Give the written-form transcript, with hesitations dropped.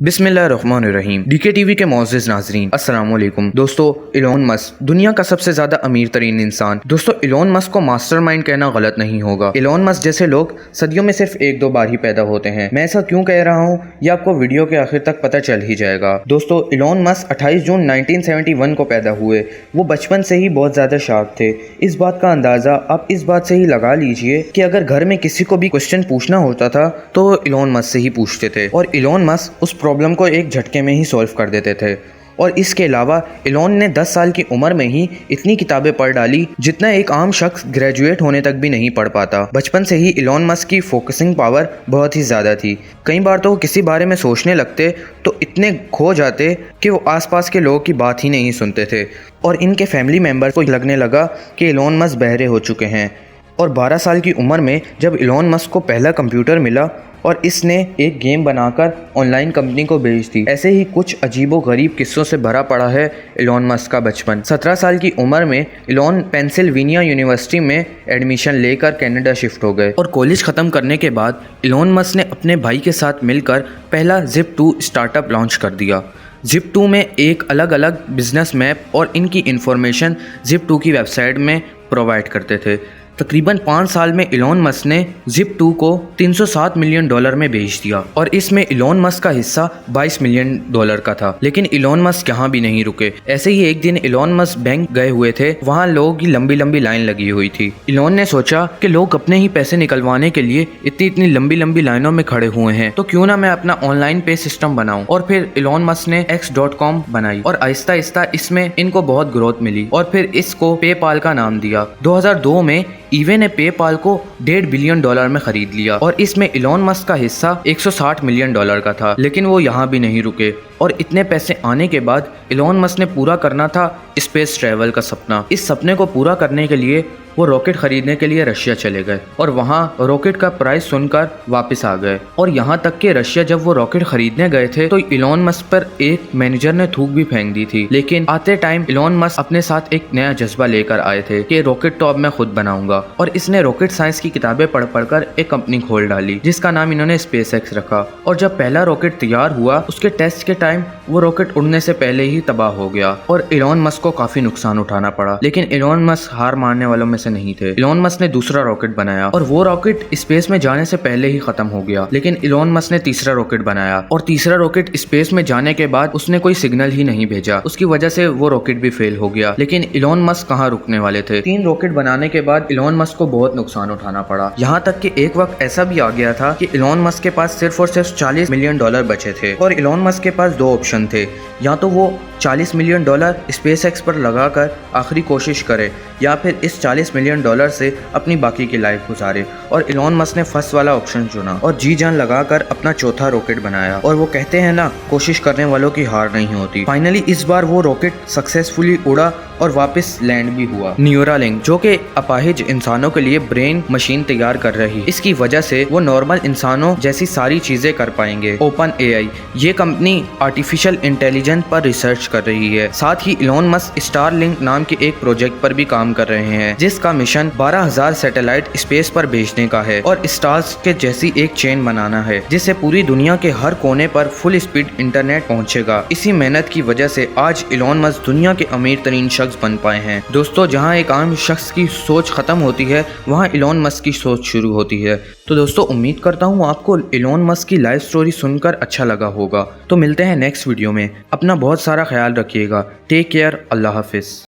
बिस्मिल्लाहिर्रहमानिर्रहीम। DK TV के मोअज़्ज़िज़ नाज़रीन, अस्सलाम वालेकुम। दोस्तों, इलॉन मस्क दुनिया का सबसे ज़्यादा अमीर तरीन इंसान। दोस्तों, इलॉन मस्क को मास्टरमाइंड कहना गलत नहीं होगा। इलॉन मस्क जैसे लोग सदियों में सिर्फ एक दो बार ही पैदा होते हैं। मैं ऐसा क्यों कह रहा हूँ ये आपको वीडियो के आखिर तक पता चल ही जाएगा। दोस्तों, इलॉन मस्क 28 जून 1971 को पैदा हुए। वो बचपन से ही बहुत ज़्यादा शार्प थे। इस बात का अंदाज़ा आप इस बात से ही लगा लीजिए कि अगर घर में किसी को भी क्वेश्चन पूछना होता था तो इलॉन मस्क से ही पूछते थे और इलॉन मस्क उस प्रॉब्लम को एक झटके में ही सॉल्व कर देते थे। और इसके अलावा इलॉन ने 10 साल की उम्र में ही इतनी किताबें पढ़ डाली जितना एक आम शख्स ग्रेजुएट होने तक भी नहीं पढ़ पाता। बचपन से ही इलॉन मस्क की फोकसिंग पावर बहुत ही ज़्यादा थी। कई बार तो वो किसी बारे में सोचने लगते तो इतने खो जाते कि वो आसपास के लोगों की बात ही नहीं सुनते थे और इनके फैमिली मेम्बर्स को लगने लगा कि इलॉन मस्क बहरे हो चुके हैं। और 12 साल की उम्र में जब इलॉन मस्क को पहला कंप्यूटर मिला और इसने एक गेम बनाकर ऑनलाइन कंपनी को बेच दी। ऐसे ही कुछ अजीबो गरीब किस्सों से भरा पड़ा है इलॉन मस्क का बचपन। 17 साल की उम्र में इलॉन पेंसिल्वेनिया यूनिवर्सिटी में एडमिशन लेकर कनाडा शिफ्ट हो गए और कॉलेज ख़त्म करने के बाद इलॉन मस्क ने अपने भाई के साथ मिलकर पहला Zip2 स्टार्टअप लॉन्च कर दिया। Zip2 में एक अलग अलग बिजनेस मैप और इनकी इंफॉर्मेशन Zip2 की वेबसाइट में प्रोवाइड करते थे। तकरीबन 5 साल में इलॉन मस्क ने Zip2 को $307 मिलियन में बेच दिया और इसमें इलॉन मस्क का हिस्सा $22 मिलियन का था। लेकिन इलॉन मस्क यहाँ भी नहीं रुके। ऐसे ही एक दिन इलॉन मस्क बैंक गए हुए थे, वहाँ लोगों की लंबी लंबी लाइन लगी हुई थी। इलॉन ने सोचा कि लोग अपने ही पैसे निकलवाने के लिए इतनी इतनी लंबी लंबी लाइनों में खड़े हुए हैं, तो क्यों ना मैं अपना ऑनलाइन पे सिस्टम बनाऊं। और फिर इलॉन मस्क ने X.com बनाई और आहिस्ता आहिस्ता इसमें इनको बहुत ग्रोथ मिली और फिर इसको पेपाल का नाम दिया। 2002 में ईवे ने पेपाल को $1.5 बिलियन में खरीद लिया और इसमें इलॉन मस्क का हिस्सा $160 मिलियन का था। लेकिन वो यहाँ भी नहीं रुके और इतने पैसे आने के बाद इलॉन मस्क ने पूरा करना था स्पेस ट्रैवल का सपना। इस सपने को पूरा करने के लिए वो रॉकेट खरीदने के लिए रशिया चले गए और वहाँ रॉकेट का प्राइस सुनकर वापस आ गए। और यहाँ तक कि रशिया जब वो रॉकेट खरीदने गए थे तो इलॉन मस्क पर एक मैनेजर ने थूक भी फेंक दी थी। लेकिन आते टाइम इलॉन मस्क अपने साथ एक नया जज्बा लेकर आए थे कि रॉकेट तो अब मैं खुद बनाऊंगा और इसने रॉकेट साइंस की किताबें पढ़ पढ़कर एक कंपनी खोल डाली जिसका नाम इन्होंने SpaceX रखा। और जब पहला रॉकेट तैयार हुआ उसके टेस्ट के टाइम वो रॉकेट उड़ने से पहले ही तबाह हो गया और इलॉन मस्क को काफी नुकसान उठाना पड़ा। लेकिन इलॉन मस्क हार मानने वालों में से नहीं थे। इलॉन मस्क ने दूसरा रॉकेट बनाया और वो रॉकेट स्पेस में जाने से पहले ही खत्म हो गया। लेकिन इलॉन मस्क ने तीसरा रॉकेट बनाया और तीसरा रॉकेट स्पेस में जाने के बाद उसने कोई सिग्नल ही नहीं भेजा। उसकी वजह से वो रॉकेट भी फेल हो गया। लेकिन इलॉन मस्क कहाँ रुकने वाले थे। 3 रॉकेट बनाने के बाद इलॉन मस्क को बहुत नुकसान उठाना पड़ा। यहाँ तक कि एक वक्त ऐसा भी आ गया था कि इलॉन मस्क के पास सिर्फ और सिर्फ $40 मिलियन बचे थे और इलॉन मस्क के पास 2 ऑप्शन थे। या तो वो $40 मिलियन SpaceX पर लगाकर आखिरी कोशिश करे या फिर इस $40 मिलियन से अपनी बाकी की लाइफ गुजारे। और इलॉन मस्क ने फर्स्ट वाला ऑप्शन चुना और जी जान लगाकर अपना चौथा रॉकेट बनाया। और वो कहते हैं ना, कोशिश करने वालों की हार नहीं होती। फाइनली इस बार वो रॉकेट सक्सेसफुली उड़ा और वापस लैंड भी हुआ। न्यूरालिंक जो कि अपाहिज इंसानों के लिए ब्रेन मशीन तैयार कर रही है, इसकी वजह से वो नॉर्मल इंसानों जैसी सारी चीजें कर पाएंगे। ओपन AI ये कंपनी आर्टिफिशियल इंटेलिजेंस पर रिसर्च कर रही है। साथ ही इलॉन मस्क स्टारलिंक नाम के एक प्रोजेक्ट पर भी काम कर रहे हैं जिसका मिशन 12,000 सैटेलाइट स्पेस पर भेजने का है और स्टार्स के जैसी एक चेन बनाना है जिससे पूरी दुनिया के हर कोने पर फुल स्पीड इंटरनेट पहुंचेगा। इसी मेहनत की वजह से आज इलॉन मस्क दुनिया के अमीर तरीन शख्स बन पाए हैं। दोस्तों, जहां एक आम शख्स की सोच खत्म होती है वहां इलॉन मस्क की सोच शुरू होती है। तो दोस्तों, उम्मीद करता हूं आपको इलॉन मस्क की लाइफ स्टोरी सुनकर अच्छा लगा होगा। तो मिलते हैं नेक्स्ट वीडियो में। अपना बहुत सारा ख्याल रखिएगा। Take care. अल्लाह हाफिज।